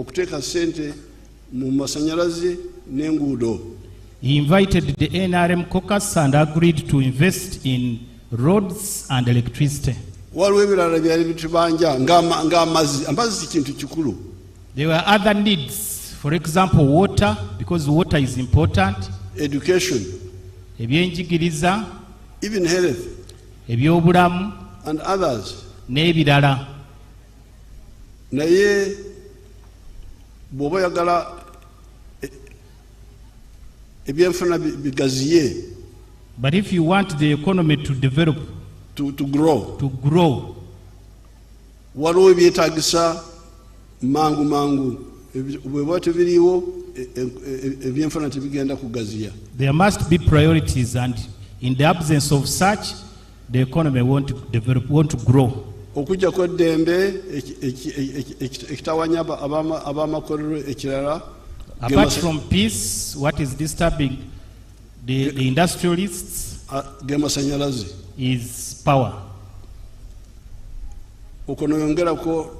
okuteeka ssente mu masanyalaze n'enguudo. He invited the NRM caucus and agreed to invest in roads and electricity. Waliwo ebirala byali bitubanja ng'amazzi. Amazzi kintu kikulu. There were other needs, for example water, because water is important. Education. Ebyenjigiriza. Even health. Ebyobulamu. And others. N'ebirala. Naye bw'oba oyagala ebyenfuna bigaziye. But if you want the economy to develop, to grow, waliwo ebyetaagisa mangu bweba tebiriwo ebyenfuna tebigenda kugaziya. There must be priorities, and in the absence of such, the economy won't develop, won't grow. Okujja kw'eddembe ekitawanya ab'amakolero ekirala. Apart from peace, what is disturbing the industrialists is power.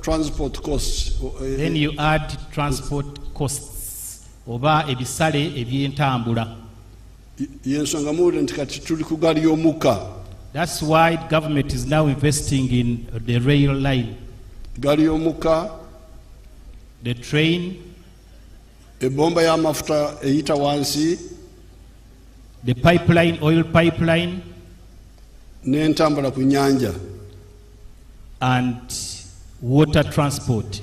Transport costs. Then you add transport costs oba ebisale ebyentambula. That's why government is now investing in the rail line, the train, ebomba y'amafuta eyita wansi, the pipeline, oil pipeline, n'entambula ku nnyanja, and water transport.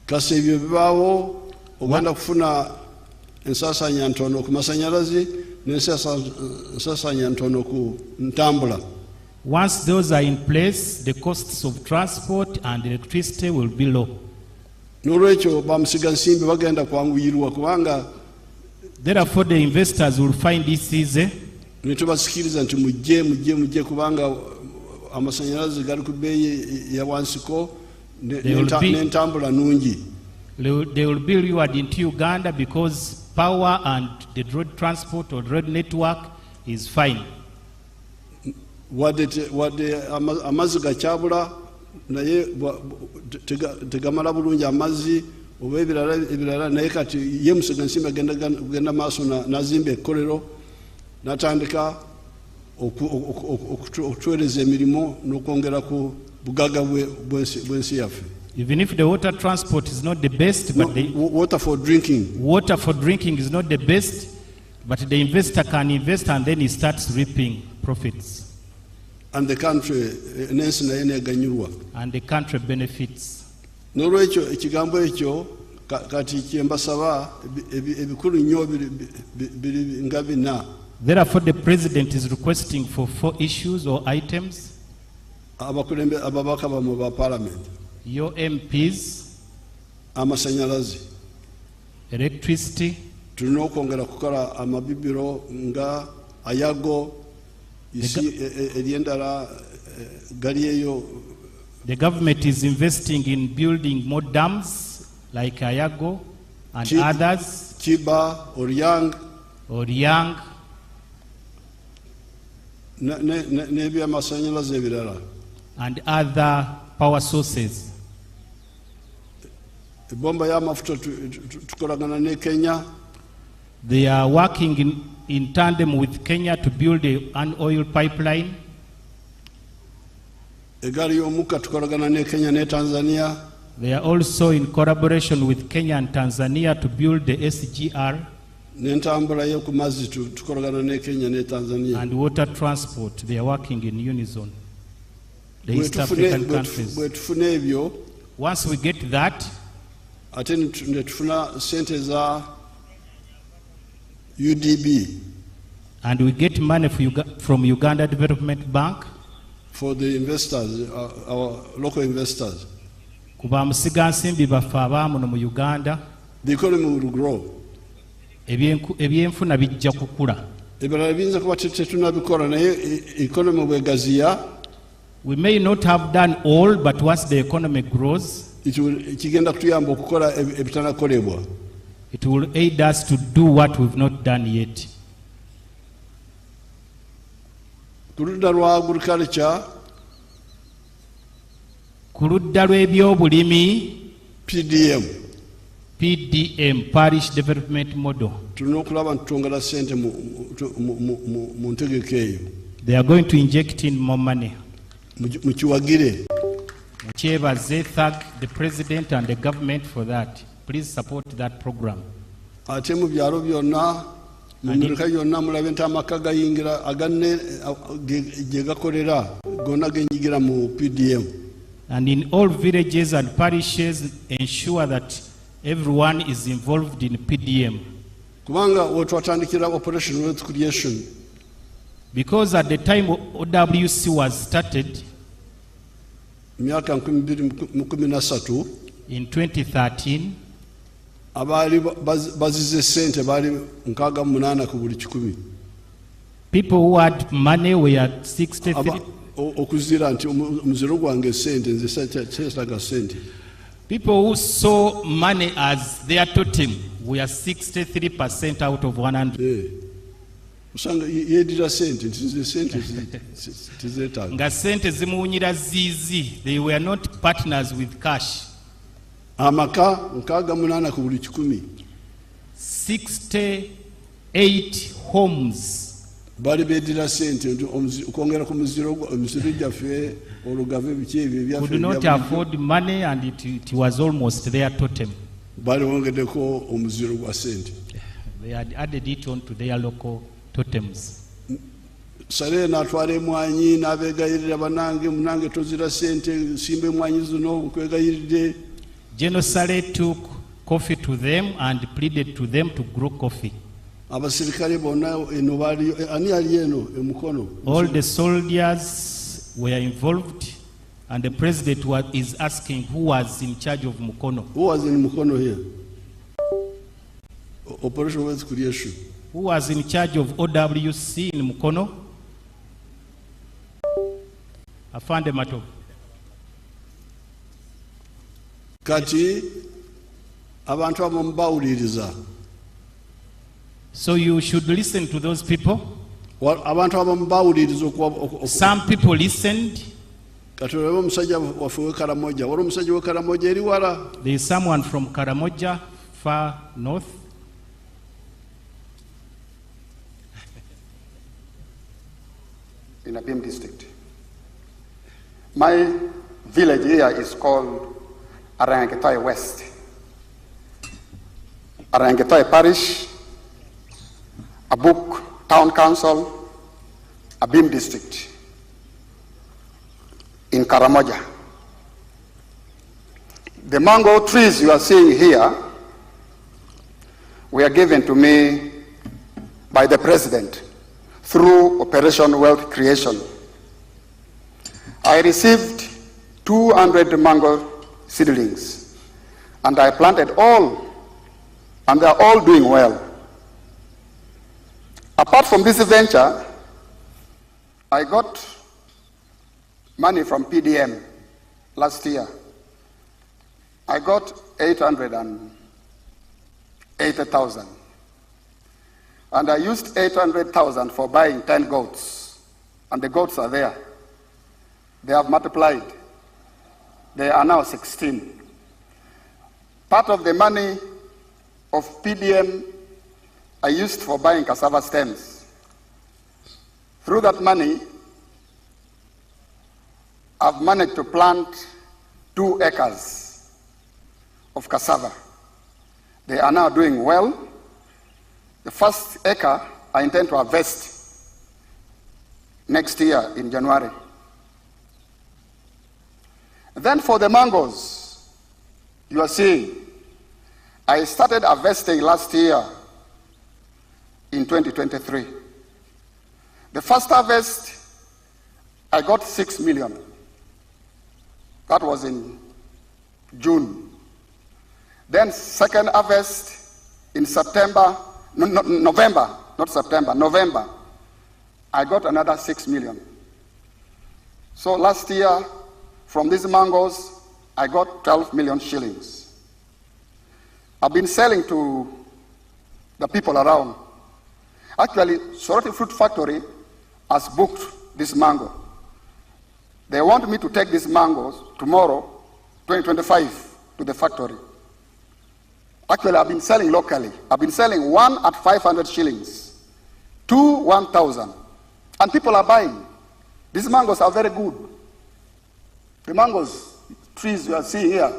Kasi ebyo bibaawo ogenda kufuna ensaasaanya ntono ku masanyalaze n'ensaasaanya ntono ku ntambula. Once those are in place, the costs of transport and electricity will be low. N'olwekyo bamusiga nsimbi bagenda kwanguyirwa kubanga. Therefore the investors will find this easy. Ne tubasikiriza nti mujje kubanga amasanyalaze gali ku bbeeyi ya wansiko n'entambula nungi. They will be rewarded into Uganda because power and the road transport or road network is fine. Wadde amazzi gakyabula naye tegamala bulungi amazzi oba ebirala naye kati ye Musiga Nsimbi agenda maaso n'azimba ekkolero n'atandika okutuweereza emirimu n'okwongera ku bugagga bw'ensi yaffe. Even if the water transport is not the best, but the water for drinking is not the best, but the investor can invest and then he starts reaping profits. And the country n'ensi naye neganyulwa. And the country benefits. N'olwekyo ekigambo ekyo kati kyembasaba ebikulu nnyo biri nga bina. Therefore the president is requesting for 4 issues or items. Ababaka bamwe ba parliament. Your MPs. Amasanyalaze. Electricity. Tulina okwongera kukola amabibiro nga Ayago. The government is investing in building more dams like Ayago and others. Chiba, Oryang, and other power sources. They are working in tandem with Kenya to build an oil pipeline. They are also in collaboration with Kenya and Tanzania to build the SGR and water transport. They are working in unison. The East African countries. Once we get that, UDB, and we get money from Uganda Development Bank for the investors, our local investors. The economy will grow. We may not have done all, but once the economy grows, it will aid us to do what we've not done yet. Agriculture, ku ludda lw'ebyobulimi PDM PDM, Parish Development Model. They are going to inject in more money. Thank the President and the government for that. Please support that program. And in all villages and parishes, ensure that everyone is involved in PDM. Because at the time OWC was started, in 2013, people who had money were at 63. People who saw money as their totem were 63% out of 100. They were not partners with cash. 68 homes. Could not afford money, and it was almost their totem. They had added it on to their local totems. General Sale took coffee to them and pleaded to them to grow coffee. All the soldiers were involved, and the president is asking who was in charge of Mukono. Who was in Mukono here? Operation Wealth Creation. Who was in charge of OWC in Mukono? Afande Mato. Kati abantu abambawuliriza. So you should listen to those people. Some people listened. There is someone from Karamoja, far north. In Abim district. My village here is called Arangetoy West. Arangetoy Parish, Abuk Town Council, Abim District, in Karamoja. The mango trees you are seeing here were given to me by the President through Operation Wealth Creation. I received 200 mango seedlings, and I planted all, and they are all doing well. Apart from this venture, I got money from PDM last year. I got 880,000. And I used 800,000 for buying 10 goats. And the goats are there. They have multiplied. They are now 16. Part of the money of PDM I used for buying cassava stems. Through that money, I've managed to plant 2 acres of cassava. They are now doing well. The first acre I intend to harvest next year in January. Then for the mangoes, you are seeing, I started harvesting last year in 2023. The first harvest, I got 6 million. That was in June. Then second harvest in November, not September, November, I got another 6 million. So last year, from these mangoes, I got 12 million shillings. I've been selling to the people around. Actually, Soroti Fruit Factory has booked this mango. They want me to take these mangoes tomorrow, 2025, to the factory. Actually, I've been selling locally. I've been selling one at 500 shillings, two 1,000. And people are buying. These mangoes are very good. The mangoes, trees you are seeing here,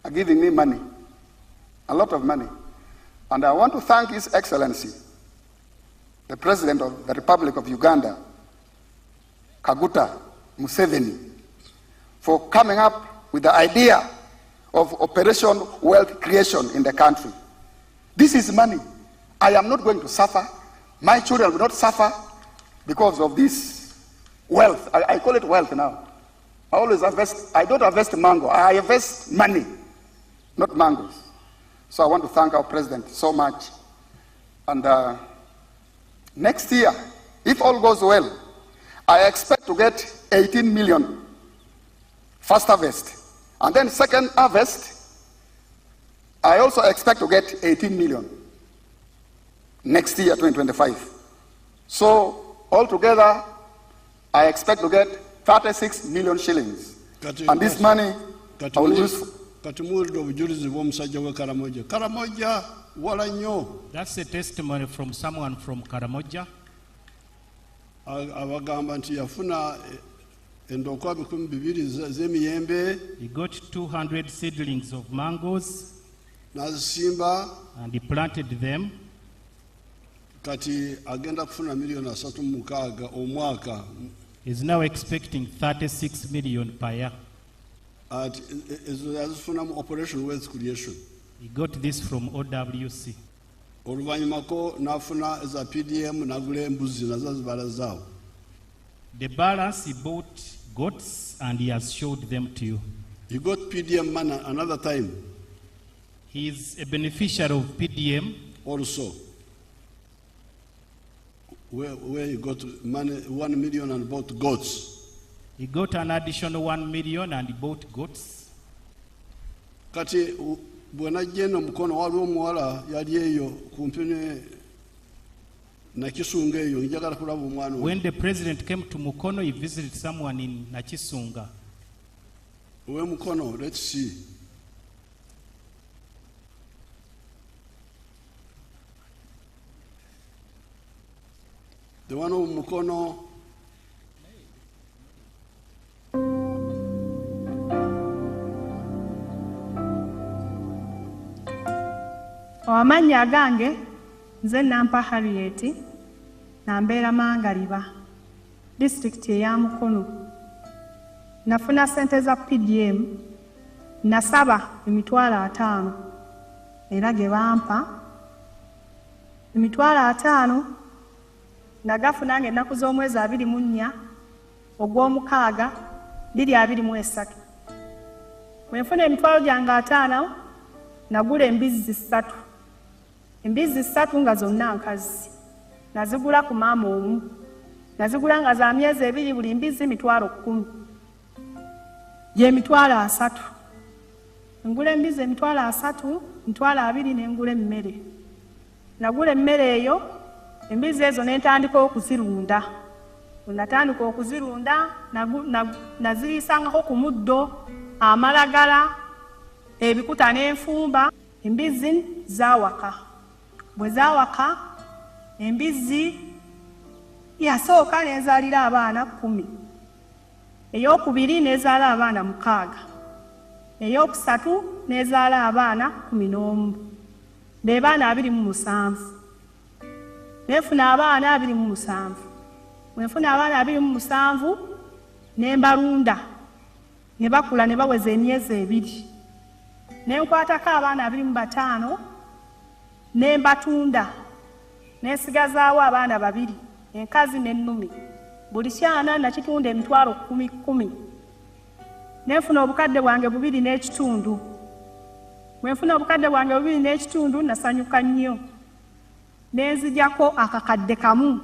are giving me money, a lot of money. And I want to thank His Excellency, the President of the Republic of Uganda, Kaguta Museveni, for coming up with the idea of Operation Wealth Creation in the country. This is money. I am not going to suffer. My children will not suffer because of this wealth. I call it wealth now. I always invest. I don't invest mango. I invest money, not mangoes. So I want to thank our president so much. And next year, if all goes well, I expect to get 18 million first harvest. And then second harvest, I also expect to get 18 million next year, 2025. So altogether, I expect to get 36 million shillings. And this money, I will use. That's a testimony from someone from Karamoja. He got 200 seedlings of mangoes and he planted them. He's now expecting 36 million per year. Operation Wealth Creation. He got this from OWC. The balance, he bought goats and he has showed them to you. He got PDM money another time. He is a beneficiary of PDM also. Where he got money, 1 million and bought goats. He got an additional 1 million and he bought goats. Kati bwana jeno mkono wali omuwala yali eyo kumpine Nakisunga eyo njagala kulaba omwana. When the president came to Mukono, he visited someone in Nakisunga. Where Mukono? Let's see. The one of Mukono. Amanya gange nze nampa Harriet nambeera Mangaliba district ya Mukono. Nafuna sente za PDM nasaba emitwalo 5 era ge bampa emitwalo 5 nagafuna ng'ennaku z'omwezi 24 ogw'omukaaga 2023. Bwe nfuna emitwalo gyange 5 nagula embizi 3. Embizi 3 nga zonna nkazi. Nazigula ku maama omu. Nazigula nga za myezi 2 buli mbizi emitwalo 10. Ye emitwalo 3. Ngula embizi emitwalo 3, emitwalo 2 n'engula emmere. Nagula emmere eyo, embizi ezo n'entandika okuzirunda. Natandika okuzirunda, naziyisangako ku muddo, amalagala, ebikuta n'enfumba. Embizi zaawaka. Bwe zaawaka, embizi yasooka n'ezaalira abaana 10. Ey'okubiri n'ezaala abaana 6. Ey'okusatu n'ezaala abaana 11. Be baana 27. Nefuna abaana 27. Bwenfuna abaana 27 n'embalunda. Ne bakula ne baweza emyezi 2. Nenkwatako abaana 25 n'embatunda. Nesigazaawo abaana 2, enkazi n'ennumi. Buli kyana nakitunda emitwalo 10. Nenfuna obukadde bwange 2 n'ekitundu. Bwenfuna obukadde bwange 2 n'ekitundu nasanyuka nnyo. Nenzijako akakadde kamu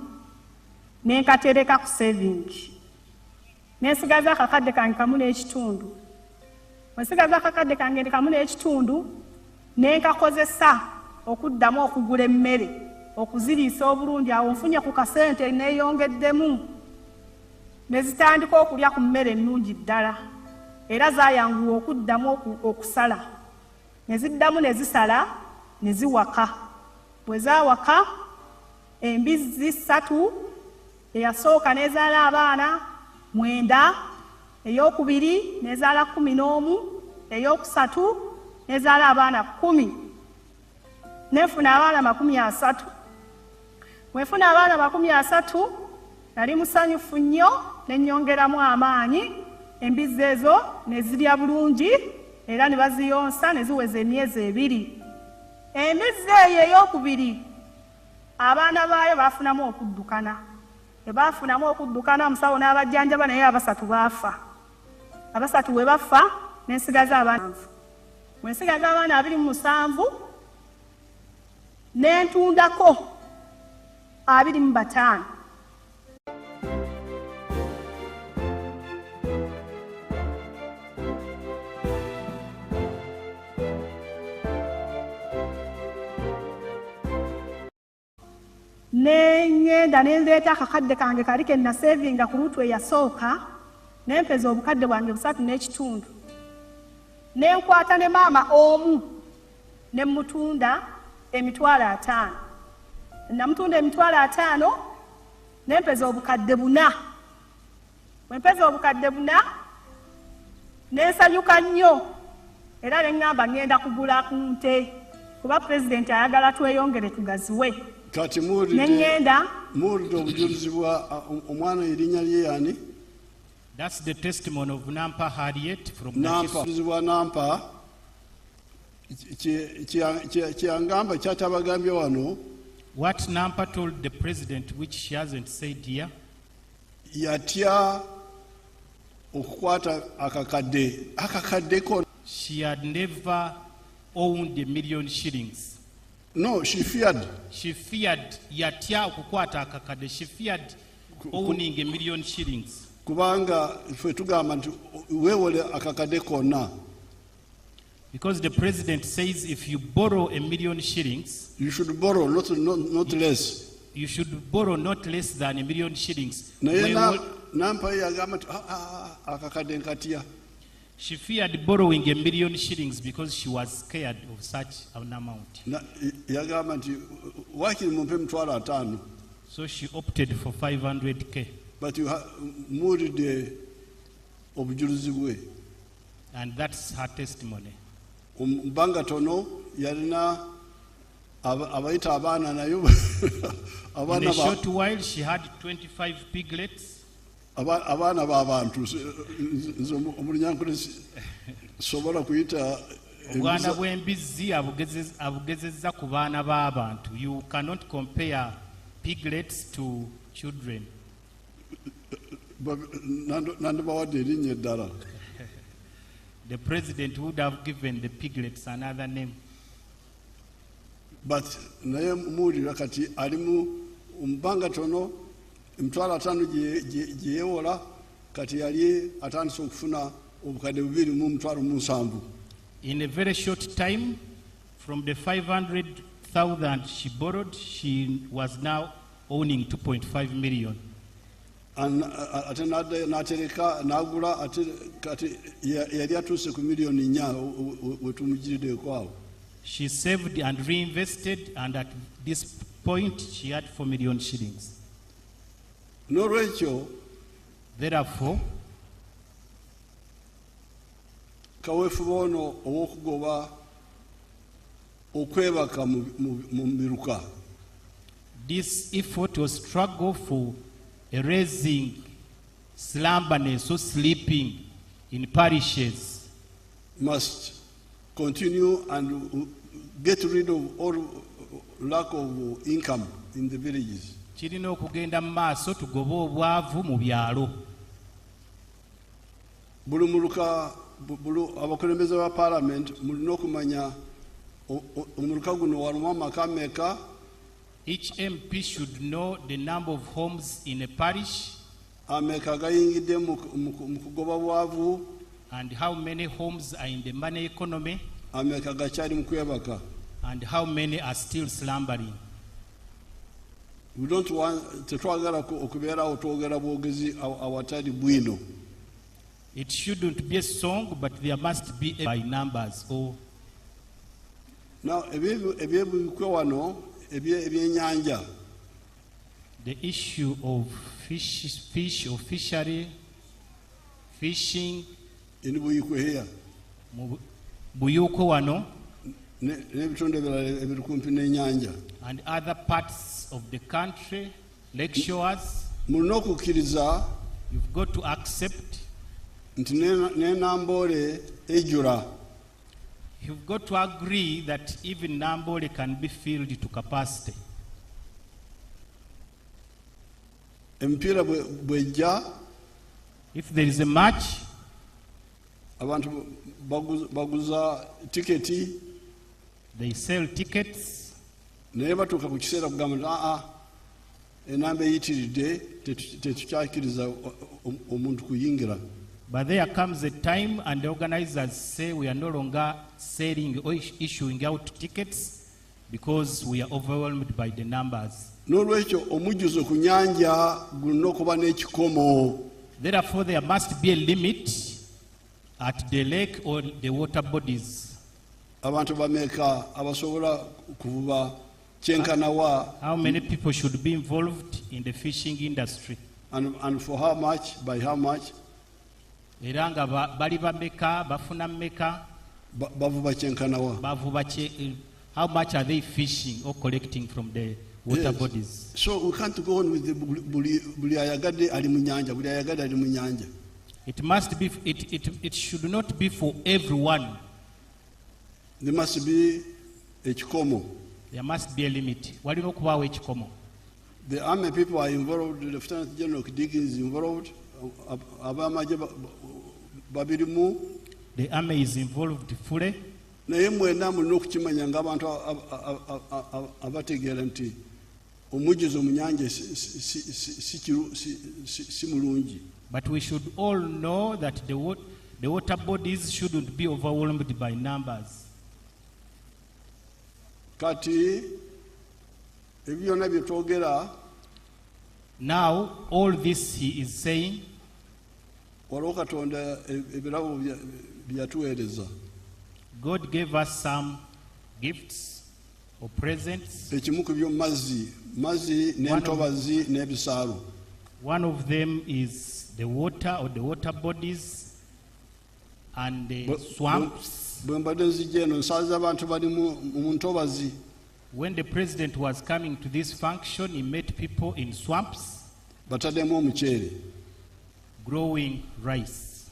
nenkatereka ku saving. Nensigaza akakadde kange kamu n'ekitundu. Bwensigaza akakadde kange kamu n'ekitundu nenkakozesa okuddamu okugula emmere, okuziriisa obulungi. Awo nfunye ku kasente neeyongeddemu. Nezitandika okulya ku mmere ennungi ddala. Era zaayanguwa okuddamu okusala. ne ziddamu ne zisala ne ziwaka. Bwe zaawaka embizzi 3 eyasooka n'ezaala abaana 9, ey'okubiri n'ezaala 11, ey'okusatu n'ezaala abaana 10, nefuna abaana 30. Bwefuna abaana 30 nali musanyufu nnyo ne nnyongeramu amaanyi. Embizzi ezo ne zirya bulungi era ne baziyonsa ne ziweza emyezi 2. Embizzi eyo ey'okubiri abaana baayo baafunamu okuddukana. Bwe baafunamu okuddukana omusawo n'abajjanjaba naye abasatu baafa. Abasatu bwe bafa ne nsigaza abaana 7. Bwe nsigaza abaana 27 ne ntundako 25. Ne ngenda ne ndeeta akakadde kange kali ke nasevinga ku luutu eyasooka ne mpeza obukadde bwange 3.5. Ne nkwata ne maama omu ne mutunda emitwalo 5. Namutunda emitwalo 5 ne mpeza obukadde 4. Bwe mpeza obukadde 4 ne nsanyuka nnyo era ne ngamba ngenda kugula ku nte kuba pulezidenti ayagala tweyongere tugaziwe. Kati muwulidde obujulizi bwa omwana erinnya lye yani? That's the testimony of Nampa Harriet from Obujulizi bwa Nampa kyeyangamba kyatabagambye wano. What Nampa told the president, which she hasn't said here. Yatya okukwata akakadde ko. She had never owned $1 million shillings. No, she feared. She feared yatya okukwata akakadde. She feared owning $1 million shillings. Kubanga ffe tugamba nti weewole akakadde konna. Because the president says if you borrow $1 million shillings, you should borrow not less. You should borrow not less than $1 million shillings. Naye Nampa yagamba nti akakadde nkatya. She feared borrowing $1 million shillings because she was scared of such an amount. Yagamba nti wakiri mumpe emitwalo 5. So she opted for 500K. But muwulidde obujulizi bwe. And that's her testimony. Mbanga tono yalina abayita abaana nayo. In a short while she had 25 piglets. Abaana b'abantu omulunyankole sobola kuyita obwana bw'embizzi abugezezza ku baana b'abantu. You cannot compare piglets to children. Nandibawadde erinnya eddala. The president would have given the piglets another name. But naye muwulira kati ali mu mbanga tono emitwalo 5 gye yeewola kati yali atandise okufuna obukadde 2,700. In a very short time, from the 500,000 she borrowed, she was now owning 2.5 million. Ate n'atereka n'agula ate kati yali atuuse ku miliyoni 4 wetumugiriddeko awo. She saved and reinvested, and at this point she had 4 million shillings. N'olwekyo therefore kaweefube ono ow'okugoba okwebaka mu miruka. This effort or struggle for erasing slumberness or sleeping in parishes must continue and get rid of all lack of income in the villages. Kirina okugenda mu maaso tugobe obwavu mu byalo. Buli muluka abakulembeze ba parliament mulina okumanya omuluka guno walumu amaka meka. Each MP should know the number of homes in a parish. Ameka gayingidde mu kugoba bwavu. And how many homes are in the money economy. Ameka gakyali mu kwebaka. And how many are still slumbering. We don't want tetwagala okubeerawo twogera bwogezi awatali bwino. It shouldn't be a song, but there must be by numbers or Now, the issue of fish or fishery, fishing, in Buyukwe Buyuko wano, and other parts of the country, lake shores, you've got to accept. You've got to agree that even Nambole can be filled to capacity. If there is a match, they sell tickets. But there comes a time and the organizers say we are no longer selling or issuing out tickets because we are overwhelmed by the numbers. Therefore, there must be a limit at the lake or the water bodies. How many people should be involved in the fishing industry? And for how much? By how much? How much are they fishing or collecting from the water bodies? So we can't go on with the It must be. It should not be for everyone. There must be a chikomo. There must be a limit. The army people are involved. The Lieutenant General Kidigi is involved. The army is involved fully. But we should all know that the water bodies shouldn't be overwhelmed by numbers. Now, all this he is saying, God gave us some gifts or presents. One of them is the water or the water bodies and the swamps. When the president was coming to this function, he met people in swamps growing rice.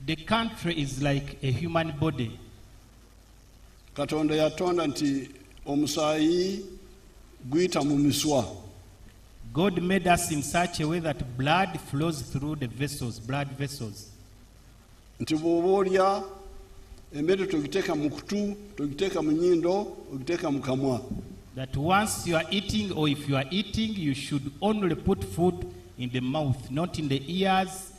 The country is like a human body. God made us in such a way that blood flows through the vessels, blood vessels. That once you are eating, or if you are eating, you should only put food in the mouth, not in the ears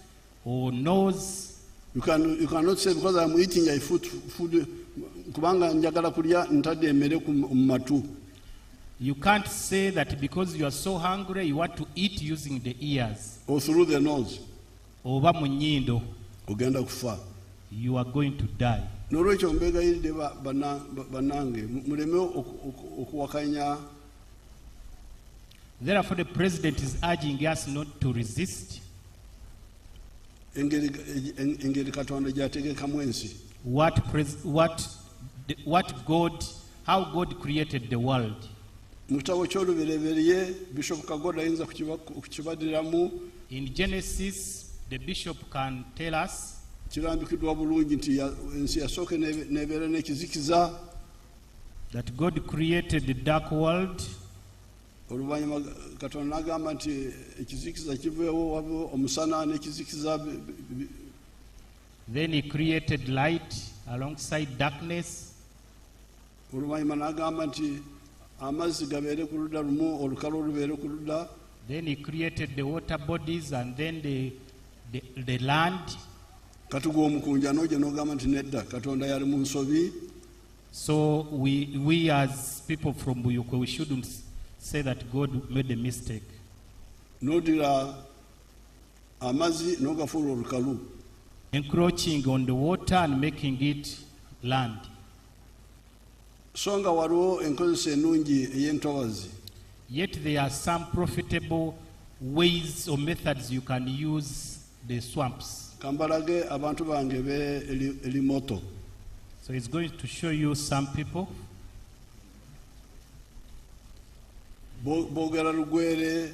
or nose. You cannot say because I'm eating I food. You can't say that because you are so hungry you want to eat using the ears or through the nose. You are going to die. Therefore, the president is urging us not to resist how God created the world. In Genesis, the bishop can tell us that God created the dark world. Then he created light alongside darkness. Then he created the water bodies and then the land. So we as people from Buyukwe, we shouldn't say that God made a mistake. amazi n'ogafuula olukalu. Encroaching on the water and making it land. So nga waliwo enkozesa ennungi ey'entobazi. Yet there are some profitable ways or methods you can use the swamps. Kambalage abantu bange be elimoto. So it's going to show you some people. Bogera Lugwere.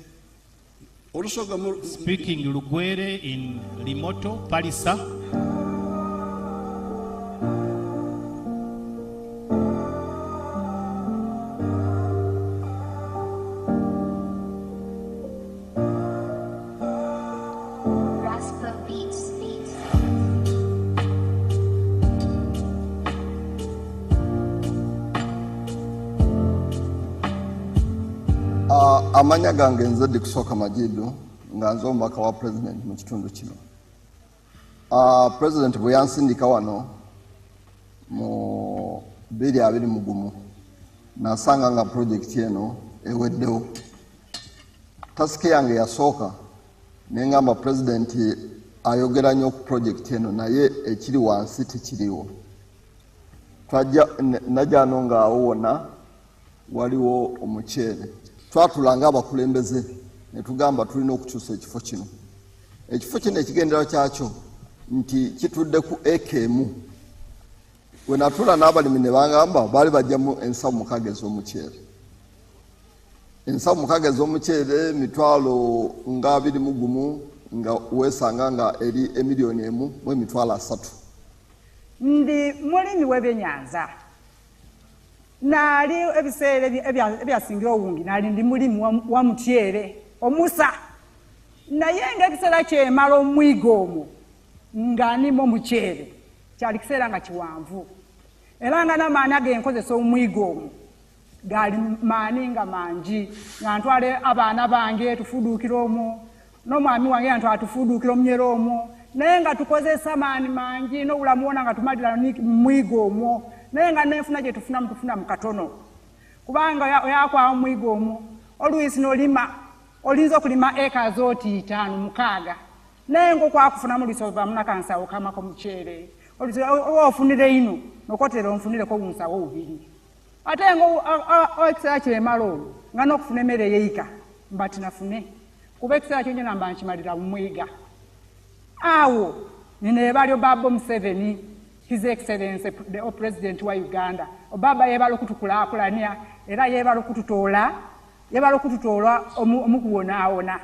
Speaking Lugwere in Limoto, Palisa. Amanya gange nzedi kusoka majidu nga nzo omubaka wa president mu kitundu kino. President bwe yansindika wano mu 2020 nasanga nga project eno eweddewo. Tasike yange yasooka nengamba president ayogera nnyo ku project eno naye ekiri wansi tekiriwo. Najja no nga awona waliwo omuceere. Twatulanga abakulembeze ne tugamba tulina okukyusa ekifo kino. Ekifo kino ekigendera kyakyo nti kitudde ku ekemu. We natula n'abalimi ne bangamba baali bajjamu ensawo mukaaga ez'omuceere. Ensawo mukaaga ez'omuceere mitwalo nga 21 nga weesanga nga eri emiliyoni 1.3. Ndi mulimi w'ebyenyanza. Nali ebiseera ebyasingira obungi nali ndi mulimu wa mutyere omusa naye ng'ekiseera kyemala omwiga omwo nga nimo omukyere kyali kiseera nga kiwanvu era nga n'amaani agenkozesa omwiga omwo gali maani nga mangi nga ntwale abaana bange tufuduukira omwo n'omwami wange nga ntwala tufuduukira omunyera omwo naye nga tukozesa maani mangi n'obulamu wona nga tumalira mwiga omwo naye nga nenfuna gye tufuna mu katono kubanga yakwawo omwiga omwo oluisi n'olima olinza okulima eka zooti 5 6 naye ng'okwakufuna mu liso vamu nakansawo kamako muceere ofunire ino nokotera onfunireko obunsawo 2 ate ng'ekiseera kyemala olwo nga n'okufuna emmere ey'eika mba tinafune kuba ekiseera kyo nnyena mba nkimalira mu mwiga awo nino ebalyo Baba Museveni His Excellency the President wa Uganda. Obaba yebala okutukulaakulanya era yebala okututoola omukuwonaawona.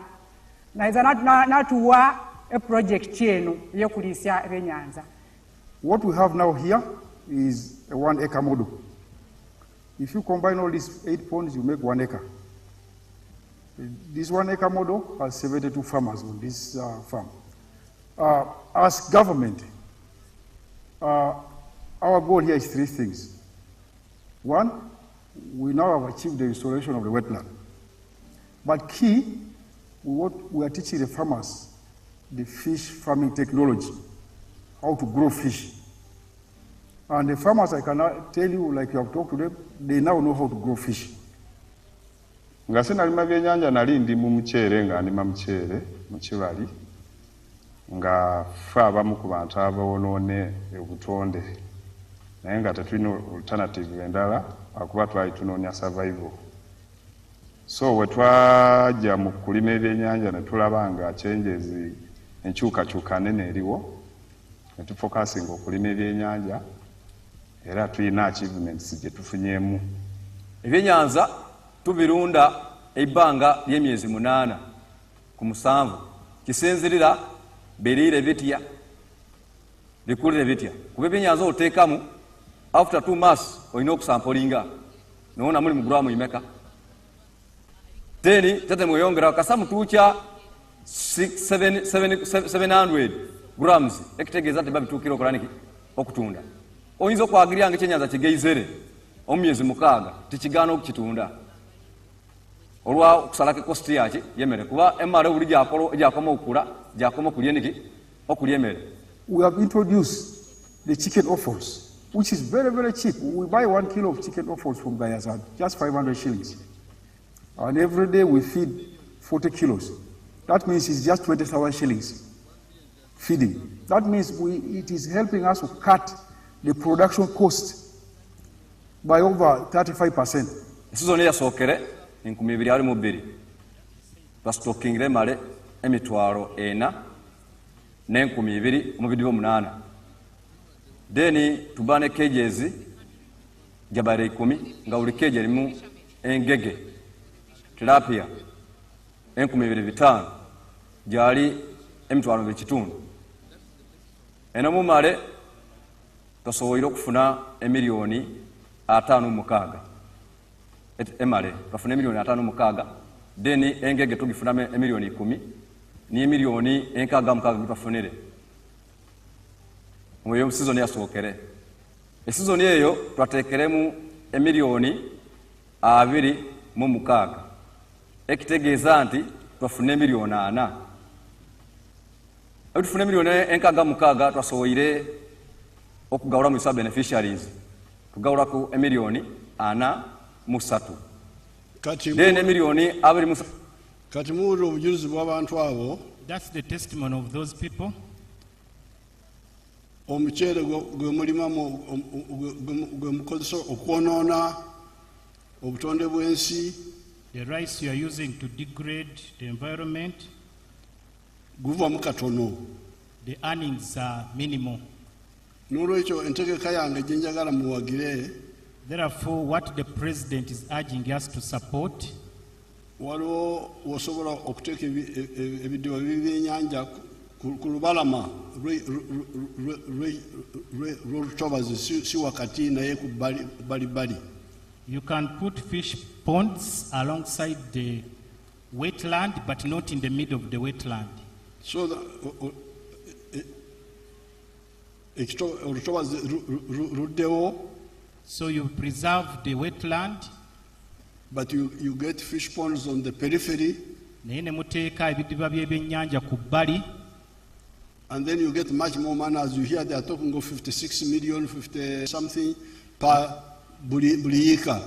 Naiza natuwa a project eno y'okuliisya ebyenyanza. What we have now here is a 1 acre model. If you combine all these 8 ponds, you make 1 acre. This 1 acre model has 72 farmers on this farm. As government, our goal here is 3 things. 1, we now have achieved the restoration of the wetland. But key, we are teaching the farmers the fish farming technology, how to grow fish. And the farmers, I cannot tell you, like you have talked to them, they now know how to grow fish. Nga sinalima byennyanja nali ndi mu muceere nga ndima muceere mu kibali nga ffe abamu ku bantu abawonoone obutonde naye nga tetulina alternative endala akuba twali tunoonya survival. So we twajja mu kulima ebyennyanja ne tulaba nga changes enkyukakyuka nene eriwo ne tufokasinga okulima ebyennyanja era tulina achievements gye tufunyeemu. Ebyennyanja tubirunda ebbanga ly'emyezi 8 ku 7 kisinzirira beriire bitya bikulire bitya kuba ebyennyanja oteekamu after 2 months olina okusampolinga nowona muli mu gulamu imeka then tate mweyongera kasa mutuukya 700 grams ekitegeeza tebabituukira okulaniki okutunda oyinza okwagirya nga ekyennyanja kigeizere omyezi 6 tikigaana okukitunda olwa okusalako kosti yaki yemere kuba emare buli gyakoma okukula gyakoma okulya emmere. We have introduced the chicken offals, which is very, very cheap. We buy 1 kilo of chicken offals from Gayazad, just 500 shillings. And every day we feed 40 kilos. That means it's just 20,000 shillings feeding. That means it is helping us to cut the production cost by over 35%. Season yasookere 2022 bastockingire male emitwalo 4 ne 28 then tubane cages jabare 10 nga buli cage erimu engege tilapia 25 jali emitwalo 2 eno mu male tosobola okufuna emiliyoni 5 emale bafuna emiliyoni 5 then engege tugifuna emiliyoni 10 ni emiliyoni 6 gitafunire mu season yasookere season eyo twatekeremu emiliyoni 26 ekitegeeza nti twafuna emiliyoni 4 tufuna emiliyoni 6 twasoboire okugawula mu sub beneficiaries tugawula ku emiliyoni 43 then emiliyoni 23 kati muwulira obujulizi bw'abantu abo. That's the testimony of those people. Omuceere gwe mulimamu gwe mukozesa okwonoona obutonde bw'ensi. The rice you are using to degrade the environment. Guvamu katono. The earnings are minimal. N'olwekyo entegeka yange gye njagala muwagire. Therefore, what the president is urging us to support. Waliwo osobola okuteeka ebidiba by'ebyennyanja ku lubalama lw'olutobazi si wakati naye ku bbalibbali. You can put fish ponds alongside the wetland, but not in the middle of the wetland. So olutobazi luddewo. So you preserve the wetland. But you get fish ponds on the periphery. And then you get much more money. As you hear, they are talking of 56 million, 50 something per buliyika.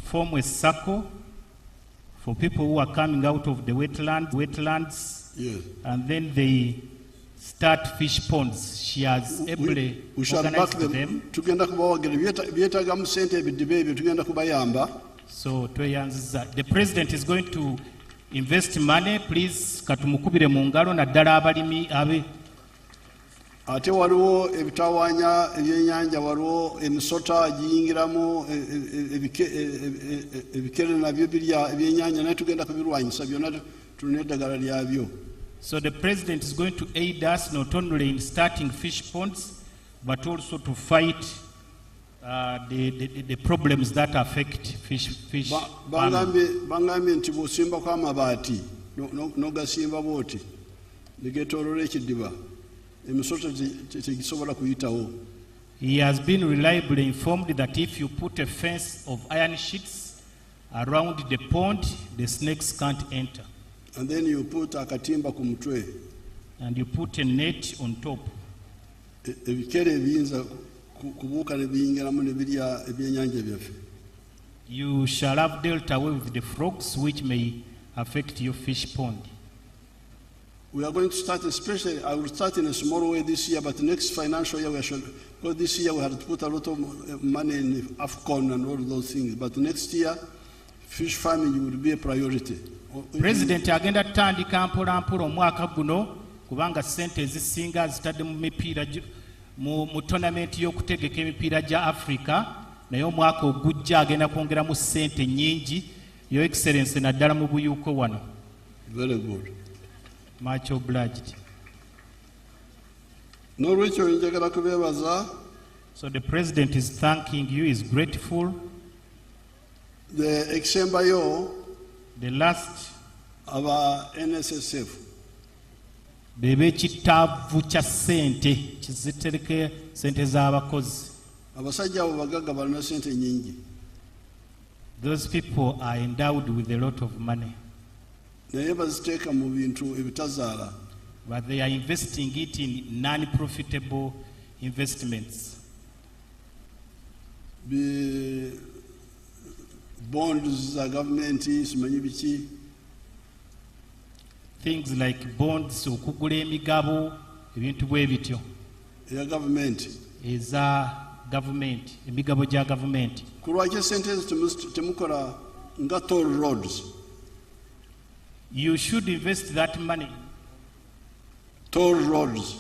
Form a circle for people who are coming out of the wetlands. Yes. And then they start fish ponds. She has ably organized them. So the president is going to invest money. Please katumukubire mu ngalo naddala abalimi abe. Ate waliwo ebitawaanya ebyennyanja, waliwo emisota giyingiramu ebikere nabyo birya ebyennyanja naye tugenda kubirwanyisa byonna tulina eddagala lyabyo. So the president is going to aid us not only in starting fish ponds, but also to fight the problems that affect fish farming. Bangambye nti bw'osimbako amabaati n'ogasimba bw'oti negeetooloola ekiddiba emisota tegisobola kuyitawo. He has been reliably informed that if you put a fence of iron sheets around the pond, the snakes can't enter. And then you put akatimba ku mutwe. And you put a net on top. Ebikere ebiyinza kubuuka ne biyingiramu ne birya ebyennyanja byaffe. You shall have dealt away with the frogs which may affect your fish pond. We are going to start, especially, I will start in a small way this year, but next financial year we should, because this year we had to put a lot of money in AFCON and all those things, but next year, fish farming will be a priority. President agenda tutandika mpola mpola omwaka guno kubanga sente ezisinga zitadde mu mipiira mu tournament y'okutegeka emipiira gya Africa, naye omwaka ogujja agenda kwongeramu sente nnyingi. Your Excellency naddala mu buyuuko wano. Very good. Much obliged. N'olwekyo njagala kubeebaza. So the president is thanking you, is grateful. The exembayo. The last aba NSSF bebe kitaavu kya sente kizitereke sente z'abakozi. Abasajja abo bagagga balina sente nyingi. Those people are endowed with a lot of money. Naye baziteeka mu bintu ebitazaala. But they are investing it in non-profitable investments. Bonds za government simanyi biki. things like bonds, okugula emigabo, ebintu bwe bityo. Ya government. Eza government, emigabo gya government. Kulwaki sente temukola nga toll roads? You should invest that money. Toll roads.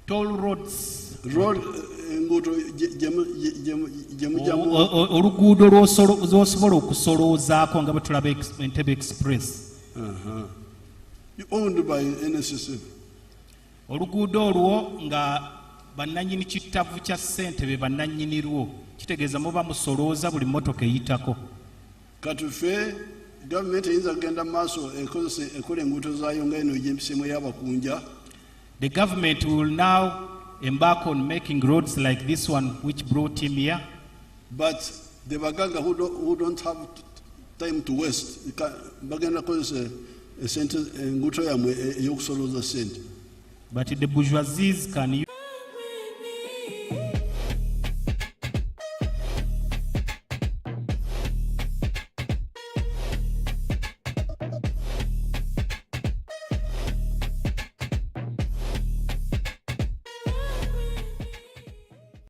Toll roads. Road ngudo oluguudo lw'osobola okusoloozaako nga bwe tulaba Entebbe Express. Owned by NSSF. Oluguudo olwo nga bannannyini kittavu kya ssente be bannannyini lwo, kitegeeza muba musolooza buli mmotoka eyitako. Kati ffe gavumenti eyinza kugenda mu maaso ekola enguudo zaayo nga eno egy'empiseemu y'abakunja. The government will now embark on making roads like this one which brought him here. But the Bagaga who don't have time to waste, bagenda kozesa esente enguudo yammwe ey'okusolooza ssente. But the bourgeoisies can use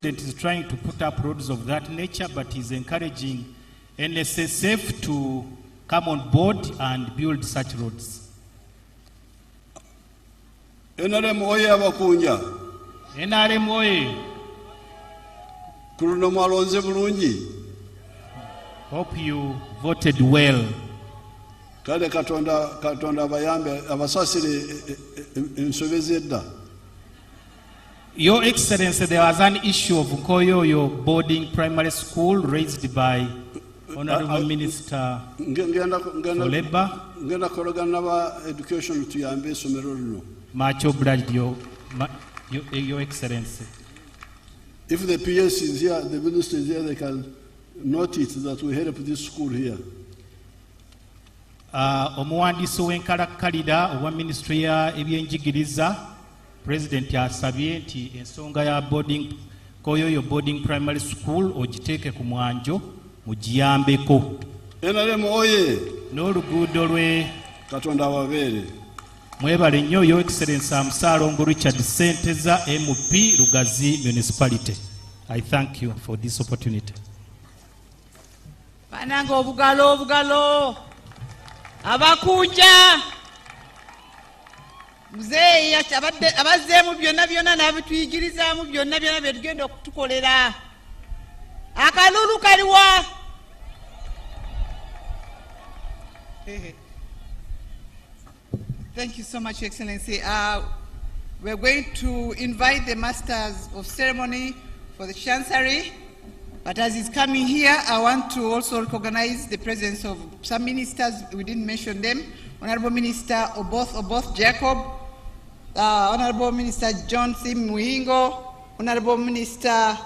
is trying to put up roads of that nature, but is encouraging NSSF to come on board and build such roads. NRM oye abakunja. NRM oye. Kuruno mwalonze bulungi. Hope you voted well. Kale Katonda abayambe abasasire ensobe z'edda. Your Excellency, there was an issue of Nkoyoyo boarding primary school raised by Honorable Minister for Labour. Ngenda kolagana n'aba education tuyambe essomero lino. Much obliged, Your Excellency. If the PS is here, the minister is here, they can note it that we help this school here. Omuwandiisi w'enkalakkalira owa Ministry ya ebyenjigiriza President asabye nti ensonga ya Nkoyoyo boarding primary school ogiteeke ku mwanjo mugiyambeko. NRM oye. N'oluguudo lwe Katonda ababeere. Mwebale nnyo Your Excellency Amusaalongo Richard Ssenteza MP Lugazi Municipality. I thank you for this opportunity. Bananga obugalo abakunja muzeeyi abazzeemu byonna n'abituyigirizaamu byonna bye tugenda okutukolera. Akalulu kaliwa? Thank you so much, Your Excellency. We're going to invite the Masters of Ceremony for the Chancery. But as he's coming here, I want to also recognize the presence of some ministers. We didn't mention them. Honorable Minister Oboth Jacob, Honorable Minister John Sim Muhingo, Honorable Minister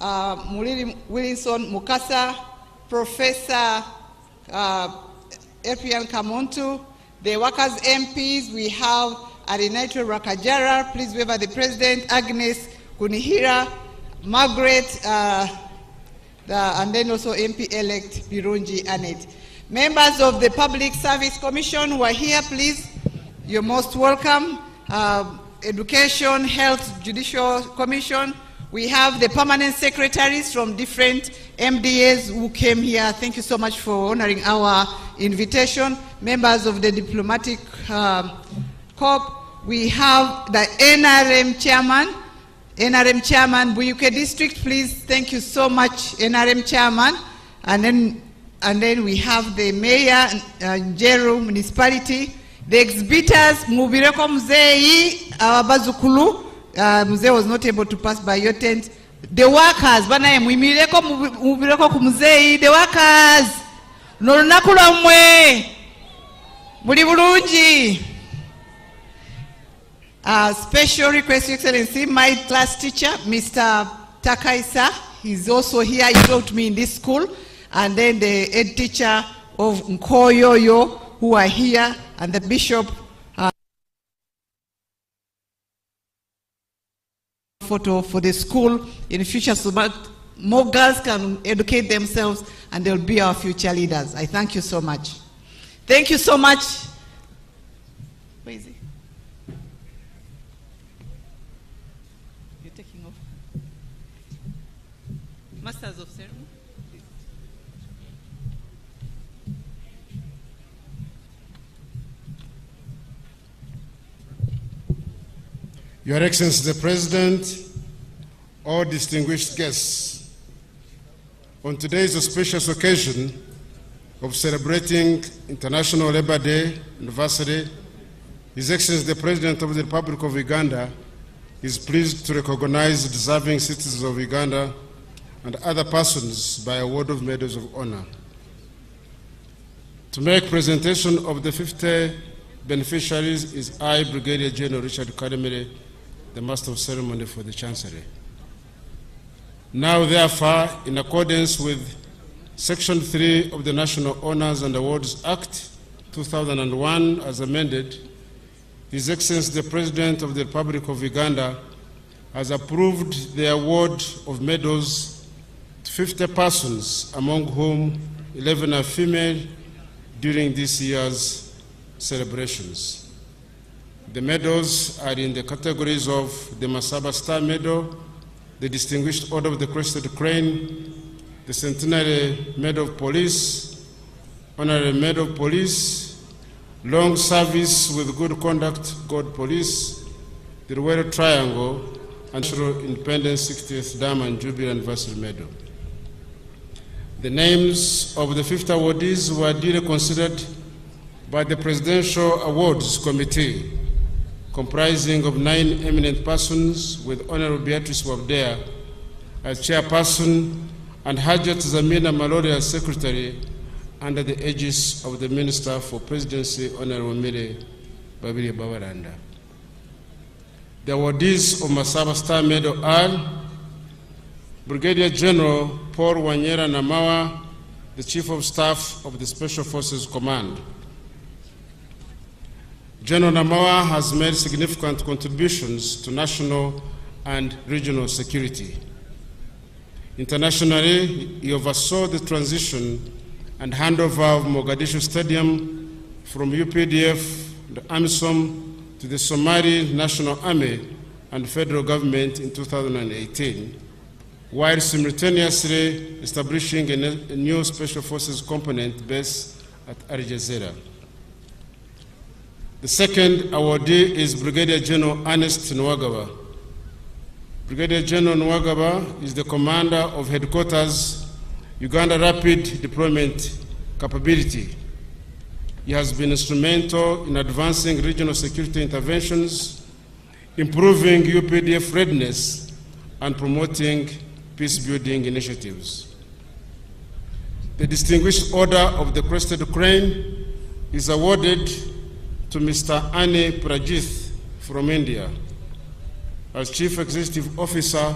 Muliri Wilson Mukasa, Professor Epian Kamuntu, the workers MPs, we have Arinaito Rakajara, please wave at the President, Agnes Kunihira, Margaret, and then also MP-elect Birunji Annette. Members of the Public Service Commission who are here, please, you're most welcome. Education, Health, Judicial Commission. We have the permanent secretaries from different MDAs who came here. Thank you so much for honoring our invitation. Members of the Diplomatic Corps. We have the NRM Chairman, Buyuke District, please. Thank you so much, NRM Chairman. And then we have the Mayor, Njeru Municipality. The exhibitors, Mubireko Muzeyi, Bazukulu. Muzee was not able to pass by your tent. The workers, Mubireko Muzeyi, the workers. Nolunakula mwe. Buli bulungi. Special request, Your Excellency, my class teacher, Mr. Takaisa, he's also here. He taught me in this school. And then the head teacher of Nkoyoyo, who are here, and the bishop. Photo for the school in the future so that more girls can educate themselves and they'll be our future leaders. I thank you so much. Thank you so much. Kwezi. You're taking off. Masters of Ceremony. Your Excellency the President, all distinguished guests, on today's auspicious occasion of celebrating International Labour Day anniversary, His Excellency the President of the Republic of Uganda is pleased to recognize deserving citizens of Uganda and other persons by award of medals of honor. To make presentation of the 50 beneficiaries is I, Brigadier General Richard Kademere, the Master of Ceremony for the Chancery. Now, therefore, in accordance with Section 3 of the National Honors and Awards Act 2001 as amended, His Excellency the President of the Republic of Uganda has approved the award of medals to 50 persons, among whom 11 are female, during this year's celebrations. The medals are in the categories of the Masaba Star Medal, the Distinguished Order of the Crested Crane, the Centenary Medal of Police, Honorary Medal of Police, Long Service with Good Conduct Gold Police, the Royal Triangle, and National Independence 60th Diamond Jubilee Anniversary Medal. The names of the 50 awardees were duly considered by the Presidential Awards Committee, comprising of 9 eminent persons, with Honorable Beatrice Wabdea as chairperson and Hajat Zamina Malori as secretary, under the aegis of the Minister for Presidency, Honorable Mire Babiri Babaranda. The awardees of Masaba Star Medal are Brigadier General Paul Wanyera Namawa, the Chief of Staff of the Special Forces Command. General Namawa has made significant contributions to national and regional security. Internationally, he oversaw the transition and handover of Mogadishu Stadium from UPDF, the AMISOM, to the Somali National Army and federal government in 2018, while simultaneously establishing a new Special Forces component base at Al Jazeera. The second awardee is Brigadier General Ernest Nwagaba. Brigadier General Nwagaba is the commander of Headquarters Uganda Rapid Deployment Capability. He has been instrumental in advancing regional security interventions, improving UPDF readiness, and promoting peace-building initiatives. The Distinguished Order of the Crested Crane is awarded to Mr. Ani Prajith from India. As Chief Executive Officer,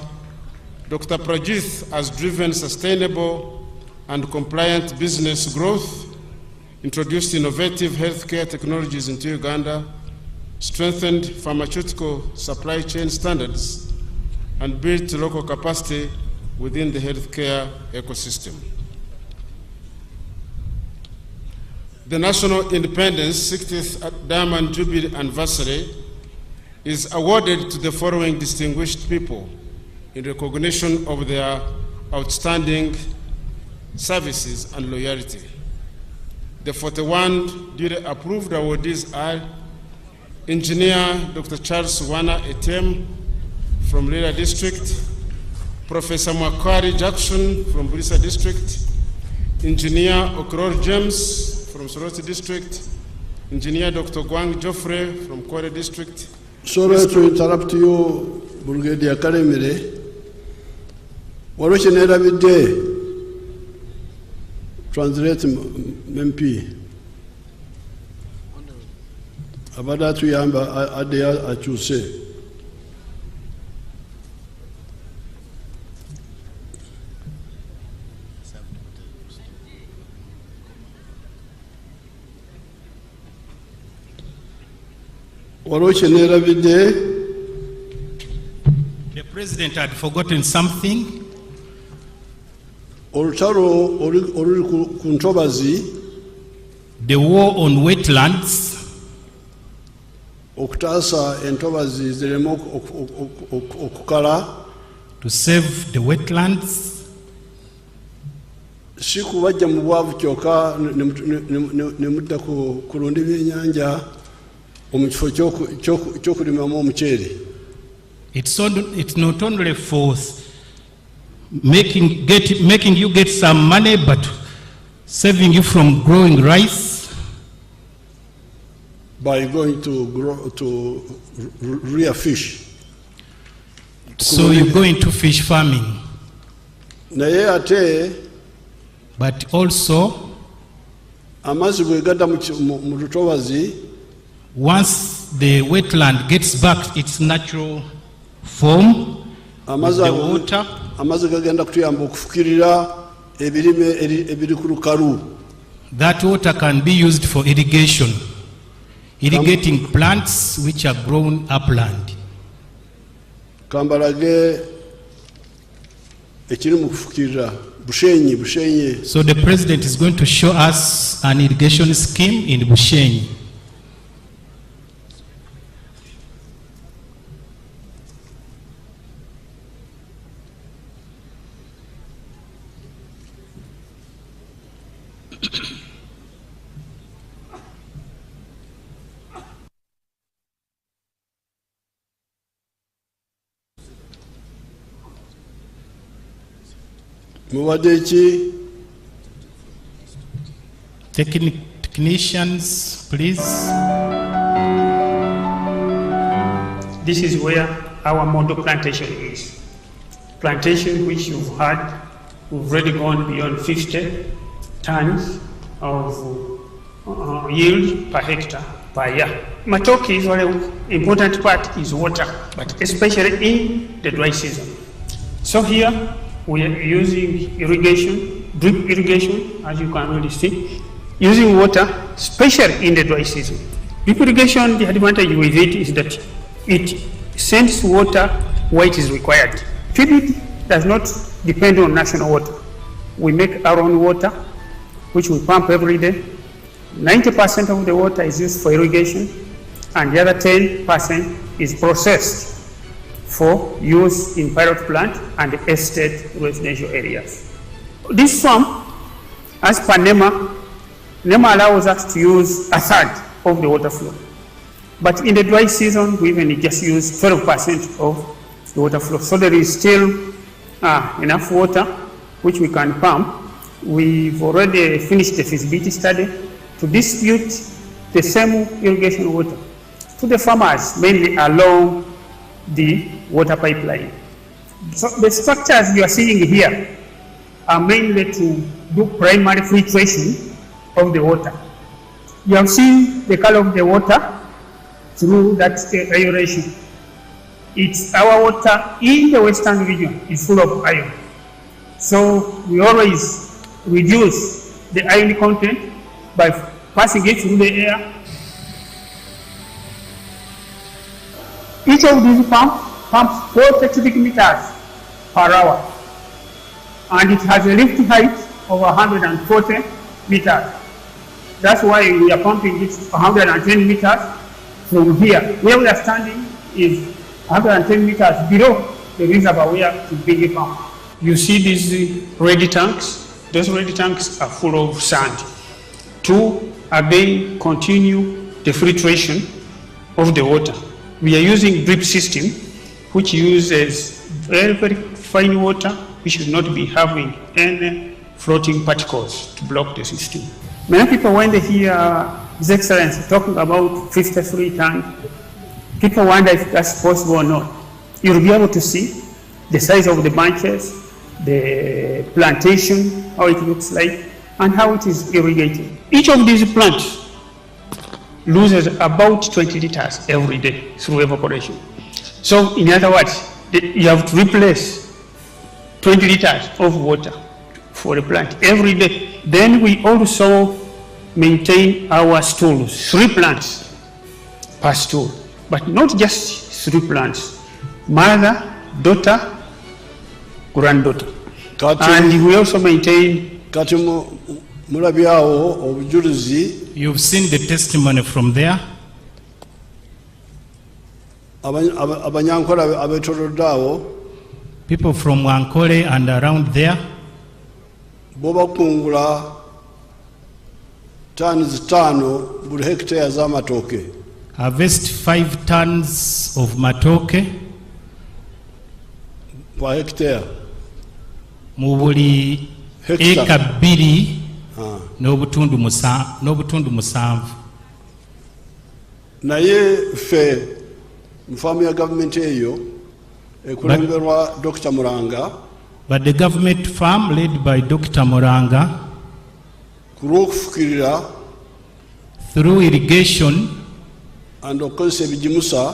Dr. Prajith has driven sustainable and compliant business growth, introduced innovative healthcare technologies into Uganda, strengthened pharmaceutical supply chain standards, and built local capacity within the healthcare ecosystem. The National Independence 60th Diamond Jubilee Anniversary is awarded to the following distinguished people in recognition of their outstanding services and loyalty. The 41 duly approved awardees are Engineer Dr. Charles Wana Etem from Lira District, Professor Makwari Jackson from Bulisa District, Engineer Okror James from Soroti District, Engineer Dr. Gwang Joffrey from Kwale District. Sorry to interrupt you, Brigadier Kademere. Waroche nera bide translate MP. Abada tu yamba adea achuse. The President had forgotten something. The war on wetlands okutaasa entobazi zireme okukala, to save the wetlands. Si kubajja mu bwavu kyokka ne mudda kulunda ebyennyanja mu kifo ky'okulimamu omuceere. It's not only for making you get some money, but saving you from growing rice. By going to rear fish. So you go into fish farming. Naye ate, but also, amazzi bwe gadda mu lutobazi, once the wetland gets back its natural form, amazzi gagenda kutuyamba okufukirira ebirime ebiri ku lukalu. That water can be used for irrigation, irrigating plants which are grown upland. Kambalage ekiri mu kufukirira Bushenyi. So the president is going to show us an irrigation scheme in Bushenyi. Technicians, please. This is where our model plantation is. Plantation which you've had, we've already gone beyond 50 tons of yield per hectare per year. Matoke is very important part is water, but especially in the dry season. So here we are using irrigation, drip irrigation, as you can really see, using water, especially in the dry season. Drip irrigation, the advantage with it is that it sends water where it is required. Feed does not depend on national water. We make our own water, which we pump every day. 90% of the water is used for irrigation, and the other 10% is processed for use in pilot plant and estate residential areas. This farm, as per NEMA allows us to use a third of the water flow. But in the dry season, we even just use 12% of the water flow. So there is still enough water which we can pump. We've already finished the feasibility study to distribute the same irrigation water to the farmers, mainly along the water pipeline. So the structures you are seeing here are mainly to do primary filtration of the water. You have seen the color of the water through that aeration. It's our water in the western region is full of iron. So we always reduce the iron content by passing it through the air. Each of these pumps 40 cubic meters per hour, and it has a lift height of 140 meters. That's why we are pumping it 110 meters from here. Where we are standing is 110 meters below the reservoir where to be pumped. You see these ready tanks? Those ready tanks are full of sand. To again continue the filtration of the water. We are using drip system, which uses very, very fine water, which should not be having any floating particles to block the system. Many people, when they hear His Excellency talking about 53 tons, people wonder if that's possible or not. You'll be able to see the size of the branches, the plantation, how it looks like, and how it is irrigated. Each of these plants loses about 20 liters every day through evaporation. So in other words, you have to replace 20 liters of water for the plant every day. Then we also maintain our stools, 3 plants per stool, but not just 3 plants, mother, daughter, granddaughter. And we also maintain. You've seen the testimony from there. abanyankole abetolodde awo people from Wankole and around there, bo bakungula tons 5 buli hectare z'amatooke. harvest 5 tons of matoke per hectare. mu buli Hectare. eka 2 n'obutundu 7. Naye ffe mu faamu ya gavumenti eyo ekulemberwa Dr. Muranga, but the government farm led by Dr. Muranga, ku lw'okufukirira through irrigation and okukozesa ebigimusa,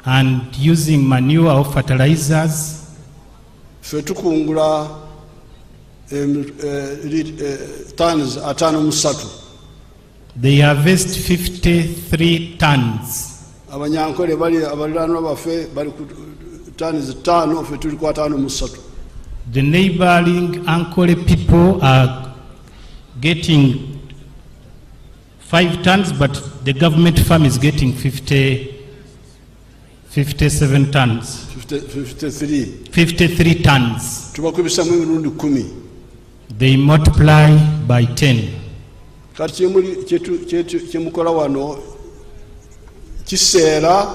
and using manure or fertilizers, ffe tukungula tons 53. they harvest 53 tons. Abanyankole bali abaliraanwa baffe bali ku tons 5, ffe tuli ku 53. The neighboring Ankole people are getting 5 tons, but the government farm is getting 57 tons. 53 tons. Tubakubisamu emirundi 10. They multiply by 10. Kati kyemukola wano kiseera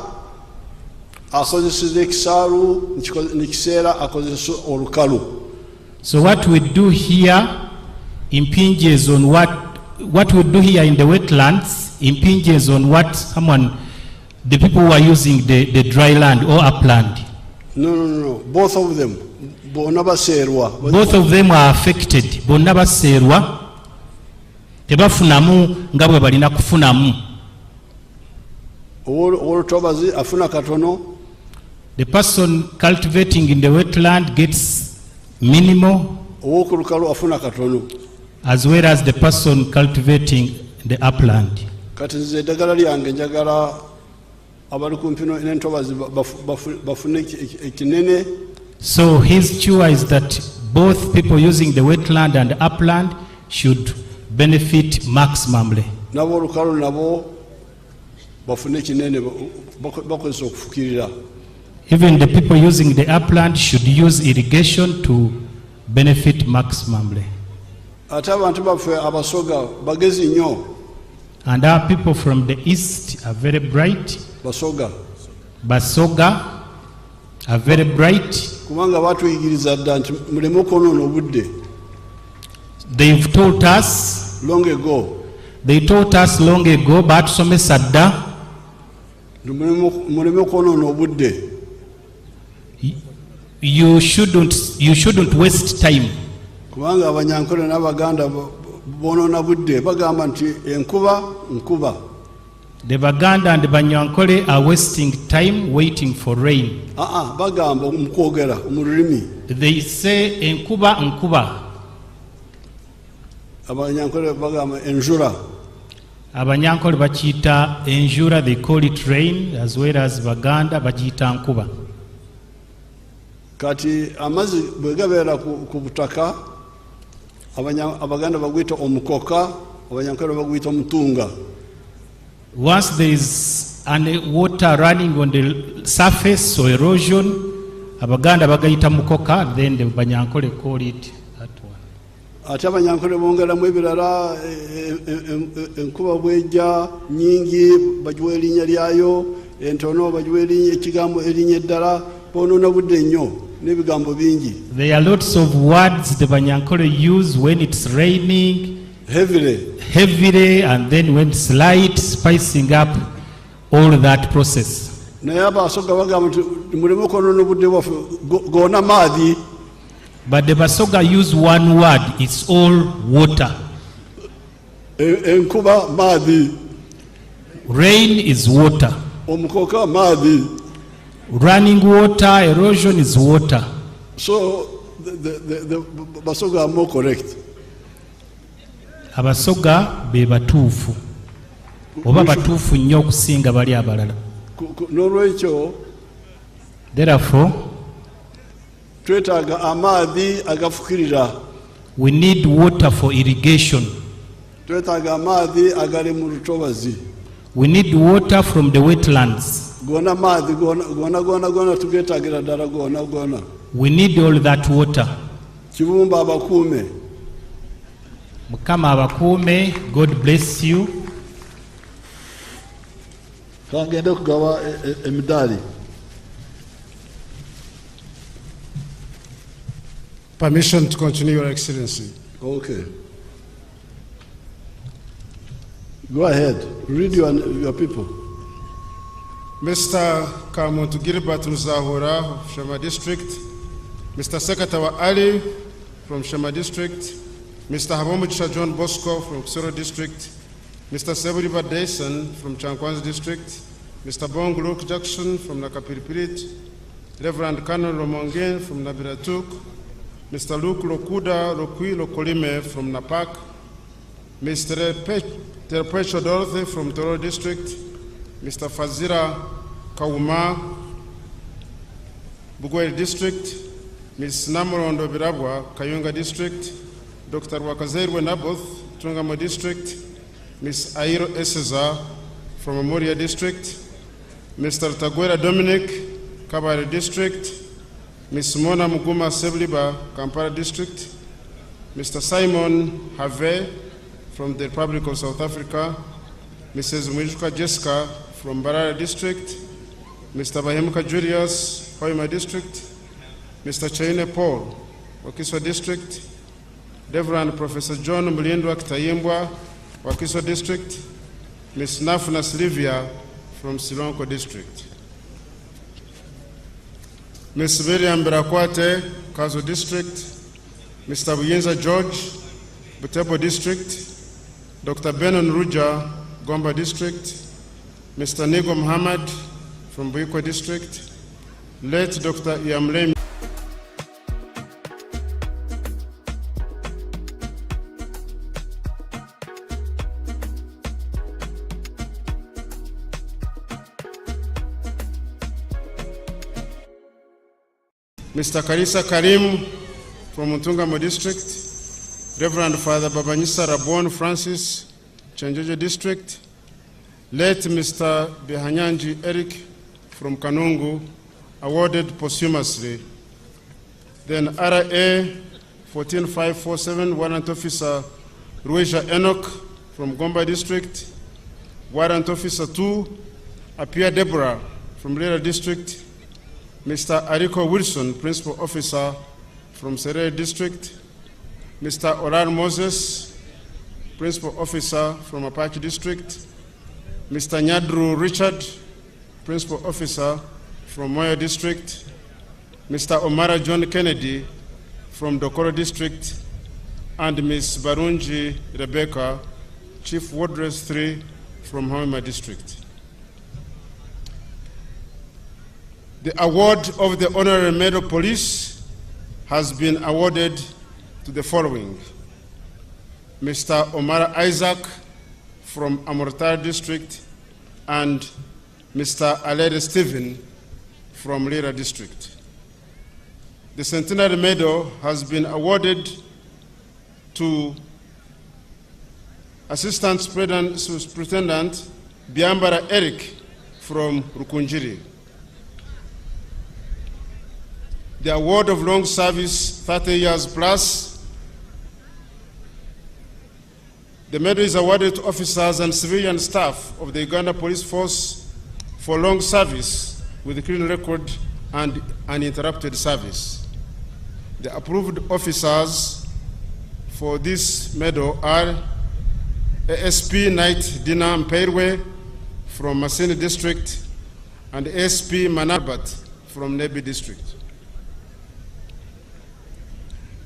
akozeseza ekisaalu nekiseera akozesa olukalu. So what we do here impinges on what we do here in the wetlands impinges on what the people who are using the dry land or upland. No. Both of them. Both of them are affected. Bonna baseerwa tebafunamu nga bwe balina kufunamu. Olutobazi afuna katono. The person cultivating in the wetland gets minimal, ow'okulukalu afuna katono, as well as the person cultivating the upland. Kati nze eddagala lyange njagala abali kumpi n'entobazi bafune ekinene. So his cure is that both people using the wetland and upland should benefit maximally. Nabo olukalu nabo bafune ekinene bakozesa okufukirira. Even the people using the upland should use irrigation to benefit maximally. Ate abantu baffe abasoga bagezi nnyo. And our people from the east are very bright. Basoga are very bright. Kubanga batuyigiriza dda nti muleme okwonoona obudde. They've taught us long ago. Batusomesa dda muleme okwonoona obudde. You shouldn't waste time. Kubanga Abanyankole n'Abaganda bonoona budde bagamba nti enkuba. The Baganda and the Banyankole are wasting time waiting for rain. Bagamba mu kwogera mu lulimi. They say enkuba. Abanyankole bagamba enjura. Abanyankole bakiyita enjura, they call it rain, as well as Baganda bakiyita nkuba. Kati amazzi bwe gabeera ku butaka, Abaganda baguyita omukoka, Abanyankole baguyita omutunga. Once there is water running on the surface or erosion, Abaganda bagayita mukoka, then the Banyankole call it that one. Ate Abanyankole bongeramu ebirala, enkuba bwejja nyingi bagiwa erinnya lyayo, entono bagiwa ekigambo erinnya eddala, bonoona budde nnyo n'ebigambo bingi. There are lots of words the Banyankole use when it's raining heavily, and then when it's light, spicing up all that process. Naye abasoga bagamba nti muleme okwonoona obudde bwaffe gonna maadhi. But the Basoga use one word, it's all water. Enkuba maadhi. Rain is water. Omukoka maadhi. Running water, erosion is water. So the Basoga are more correct. Abasoga be batuufu. Oba batuufu nnyo okusinga bali abalala. N'olwekyo, therefore, twetaaga amaadhi agafukirira. We need water for irrigation. Twetaaga amaadhi agali mu lutobazi. We need water from the wetlands. gona maadhi gona tugetagira ddala gona. We need all that water. Kibumba abakuume. Mukama abakuume. God bless you. Kangende kugawa emidali. Permission to continue, Your Excellency. Okay. Go ahead. Read your people. Mr. Kamuntu Gilbert Nzahora of Shama District, Mr. Sekatawa Ali from Shama District, Mr. Hamomucha John Bosco from Kusoro District, Mr. Seburiba Dyson from Chankwanzi District, Mr. Bong Luke Jackson from Nakapiripirit, Reverend Colonel Romongen from Nabiratuk, Mr. Luke Lokuda Lokui Lokolime from Napak, Mr. Terpecho Dorothy from Toro District, Mr. Fazira Kauma, Bugwel District, Ms. Namorondo Birabwa, Kayunga District, Dr. Wakazairwe Naboth, Tungamo District, Ms. Airo Eseza from Amoria District, Mr. Taguera Dominic, Kabare District, Ms. Mona Muguma Sebliba, Kampala District, Mr. Simon Have from the Republic of South Africa, Mrs. Mwijuka Jessica from Barara District, Mr. Bahemuka Julius, Hoima District, Mr. Chaine Paul, Wakiswa District, Reverend Professor John Mulindwa Kitayimbwa, Wakiswa District, Ms. Nafuna Silvia from Silonko District, Ms. Miriam Birakwate, Kazo District, Mr. Buyinza George, Butebo District, Dr. Benon Ruja, Gomba District, Mr. Nigo Muhammad from Buiko District, late Dr. Yamlem. Mr. Karisa Karim from Mutungamo District, Reverend Father Babanyisa Rabon Francis, Chanjojo District, late Mr. Bihanyanji Eric from Kanungu, awarded posthumously. Then RA 14547, Warrant Officer Rueja Enoch from Gomba District, Warrant Officer 2, Apia Deborah from Lera District, Mr. Ariko Wilson, Principal Officer from Serere District, Mr. Orar Moses, Principal Officer from Apache District, Mr. Nyadru Richard, Principal Officer from Moyo District, Mr. Omara John Kennedy from Dokoro District, and Ms. Barunji Rebecca, Chief Wardress 3 from Hoima District. The award of the Honorary Medal of Police has been awarded to the following: Mr. Omar Isaac from Amortar District and Mr. Alede Stephen from Lira District. The Centenary Medal has been awarded to Assistant Superintendent Biambara Eric from Rukunjiri. The award of long service, 30 years plus. The medal is awarded to officers and civilian staff of the Uganda Police Force for long service with a clean record and uninterrupted service. The approved officers for this medal are ASP Knight Dina Mpeirwe from Masini District and ASP Manabat from Nebi District.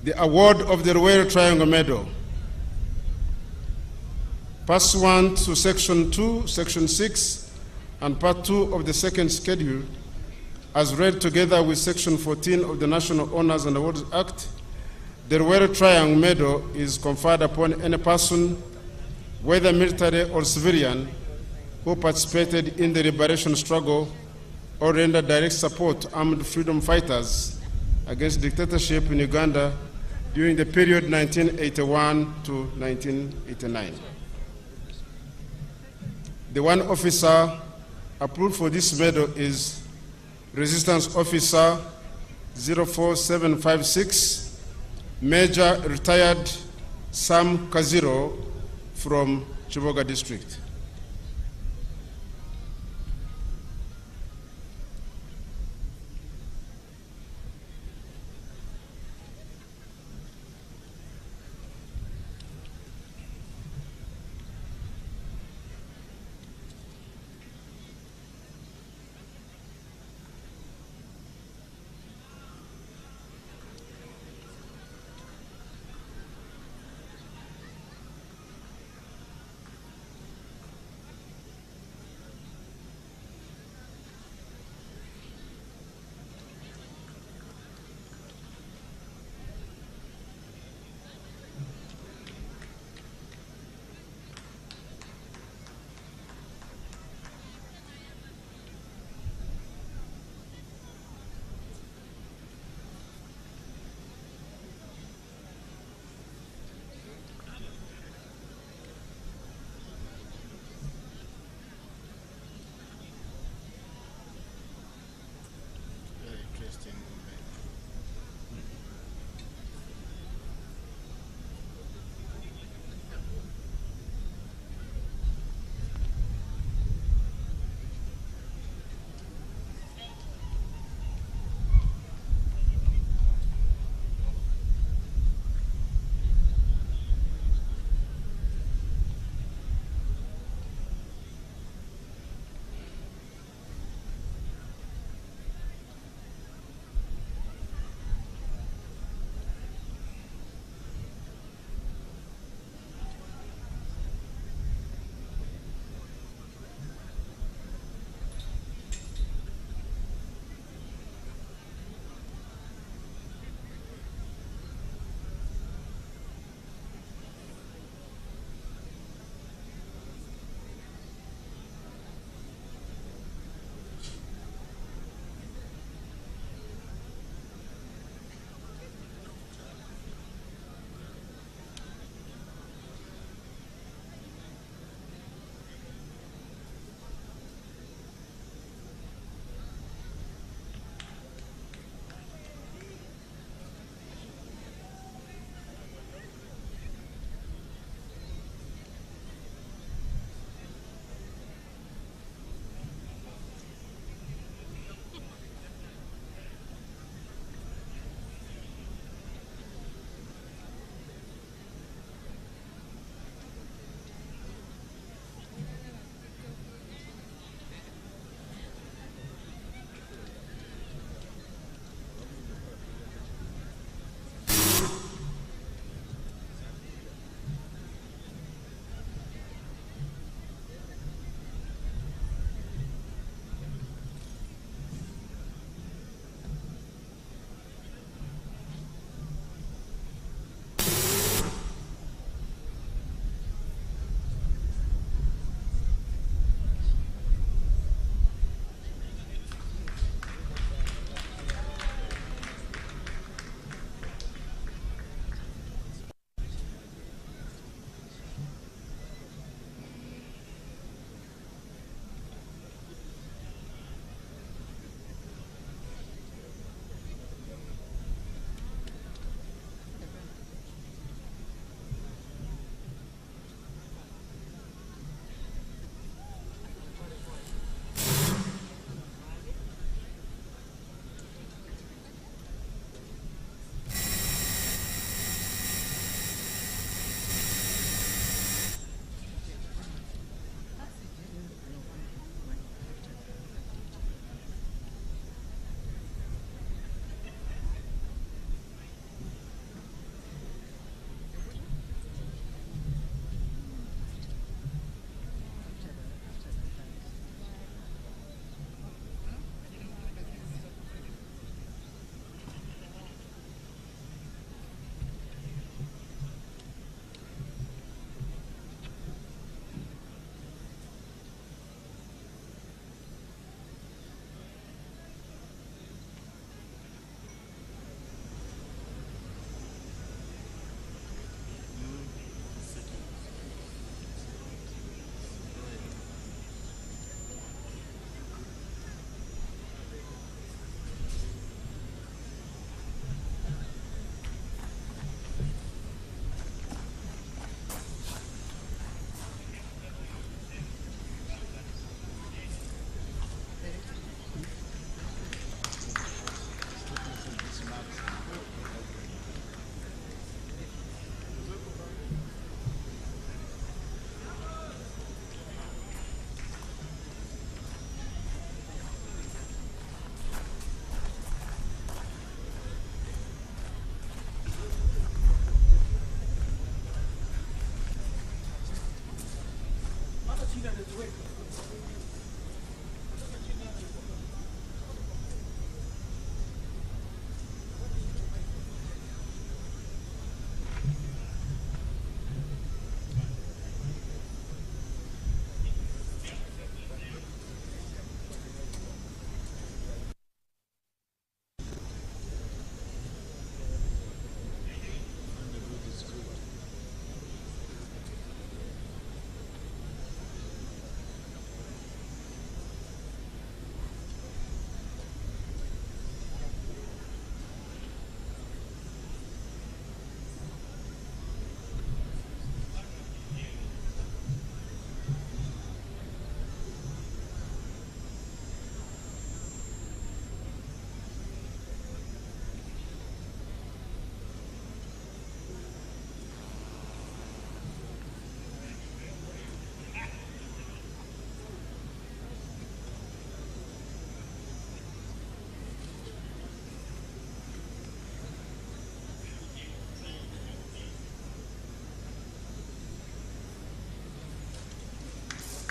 The award of the Royal Triangle Medal, pursuant to Section 2, Section 6, and Part 2 of the second schedule, as read together with Section 14 of the National Honors and Awards Act, the Royal Triangle Medal is conferred upon any person, whether military or civilian, who participated in the liberation struggle or rendered direct support to armed freedom fighters against dictatorship in Uganda during the period 1981 to 1989. The one officer Approved for this medal is Resistance Officer 04756, Major Retired Sam Kaziro from Chiboga District.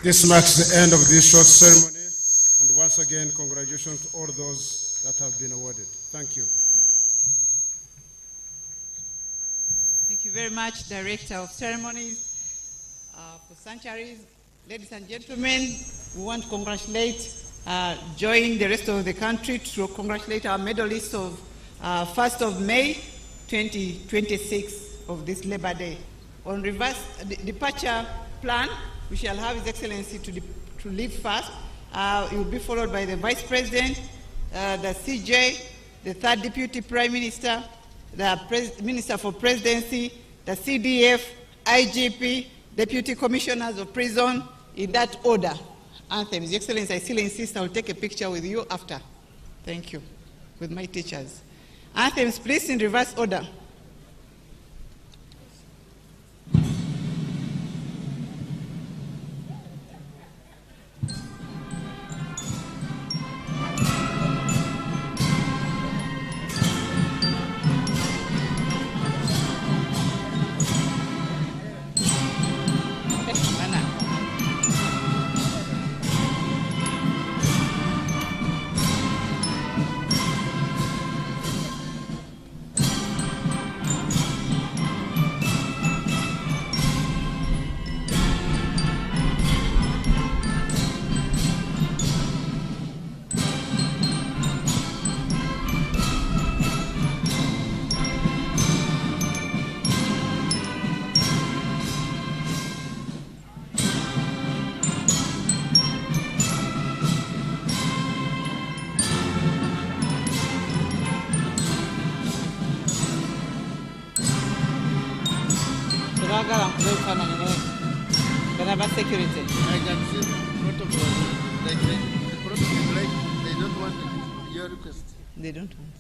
This marks the end of this short ceremony, and once again, congratulations to all those that have been awarded. Thank you. Thank you very much, Director of Ceremonies. For Sanctuaries, ladies and gentlemen, we want to congratulate, join the rest of the country to congratulate our medalists of 1st of May 2026 of this Labor Day. On reverse departure plan, we shall have His Excellency to leave first. It will be followed by the Vice President, the CJ, the Third Deputy Prime Minister, the Minister for Presidency, the CDF, IGP, Deputy Commissioners of Prison, in that order. Anthems. Your Excellency, I still insist I will take a picture with you after. Thank you. With my teachers. Anthems, please, in reverse order. Security. I can see protocol. Like the protocol, like they don't want your request. They don't want.